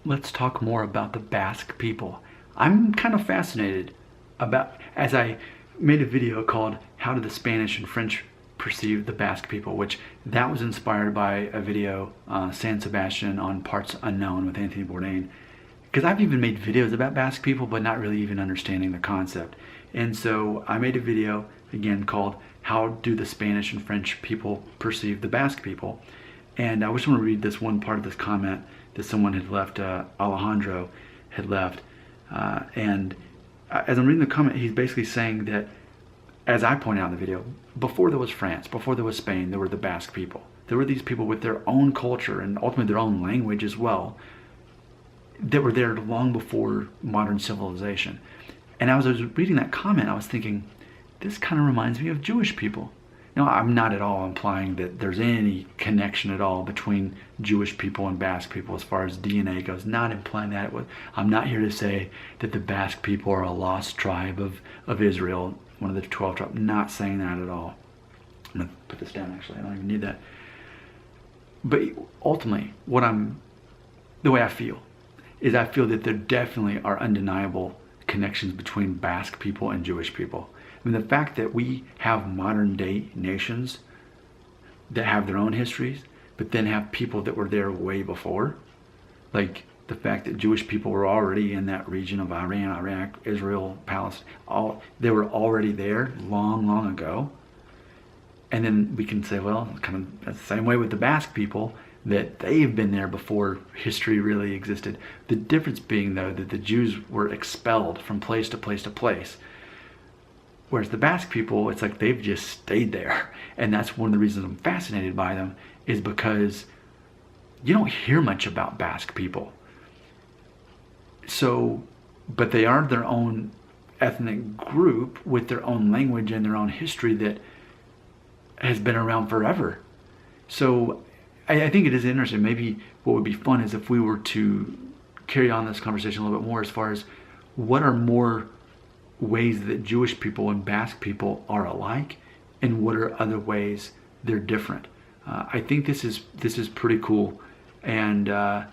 let's talk more about the Basque people. I'm kind of fascinated about, as I made a video called How Did the Spanish and French Perceive the Basque People, which that was inspired by a video, San Sebastian on Parts Unknown with Anthony Bourdain. Because I've even made videos about Basque people, but not really even understanding the concept. And so I made a video, again, called How Do the Spanish and French People Perceive the Basque People? And I just want to read this one part of this comment that someone had left, Alejandro had left. And as I'm reading the comment, he's basically saying that, as I point out in the video, before there was France, before there was Spain, there were the Basque people. There were these people with their own culture and ultimately their own language as well, that were there long before modern civilization. And as I was reading that comment, I was thinking, this kind of reminds me of Jewish people. Now, I'm not at all implying that there's any connection at all between Jewish people and Basque people as far as DNA goes. Not implying that. I'm not here to say that the Basque people are a lost tribe of Israel, one of the 12 tribes. Not saying that at all. I'm going to put this down, actually. I don't even need that. But ultimately, the way I feel is I feel that there definitely are undeniable connections between Basque people and Jewish people. I mean, the fact that we have modern day nations that have their own histories, but then have people that were there way before, like the fact that Jewish people were already in that region of Iran, Iraq, Israel, Palestine, they were already there long, long ago. And then we can say, well, kind of the same way with the Basque people, that they've been there before history really existed. The difference being, though, that the Jews were expelled from place to place to place. Whereas the Basque people, it's like they've just stayed there. And that's one of the reasons I'm fascinated by them, is because you don't hear much about Basque people. So, but they are their own ethnic group with their own language and their own history that has been around forever. So I think it is interesting. Maybe what would be fun is if we were to carry on this conversation a little bit more as far as what are more ways that Jewish people and Basque people are alike, and what are other ways they're different. I think this is pretty cool, and I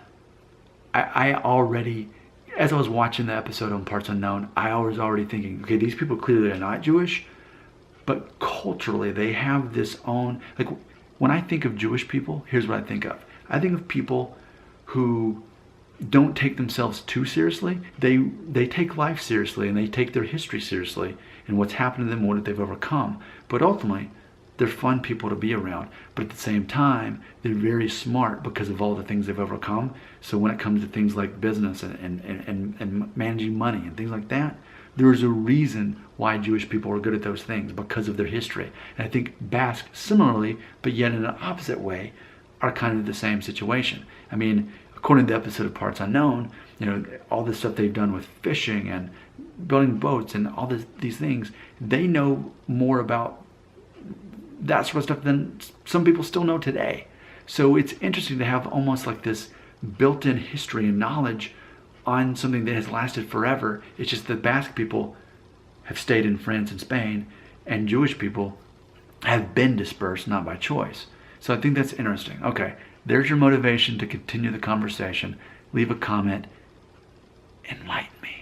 already, as I was watching the episode on Parts Unknown, I was already thinking, okay, these people clearly are not Jewish, but culturally they have this own, like when I think of Jewish people, here's what I think of. I think of people who don't take themselves too seriously. They take life seriously, and they take their history seriously and what's happened to them, what they've overcome. But ultimately, they're fun people to be around. But at the same time, they're very smart because of all the things they've overcome. So when it comes to things like business and managing money and things like that, there's a reason why Jewish people are good at those things, because of their history. And I think Basque, similarly, but yet in an opposite way, are kind of the same situation. I mean, according to the episode of Parts Unknown, you know, all this stuff they've done with fishing and building boats and all these things, they know more about that sort of stuff than some people still know today. So it's interesting to have almost like this built-in history and knowledge on something that has lasted forever. It's just that Basque people have stayed in France and Spain, and Jewish people have been dispersed, not by choice. So I think that's interesting. Okay, there's your motivation to continue the conversation. Leave a comment. Enlighten me.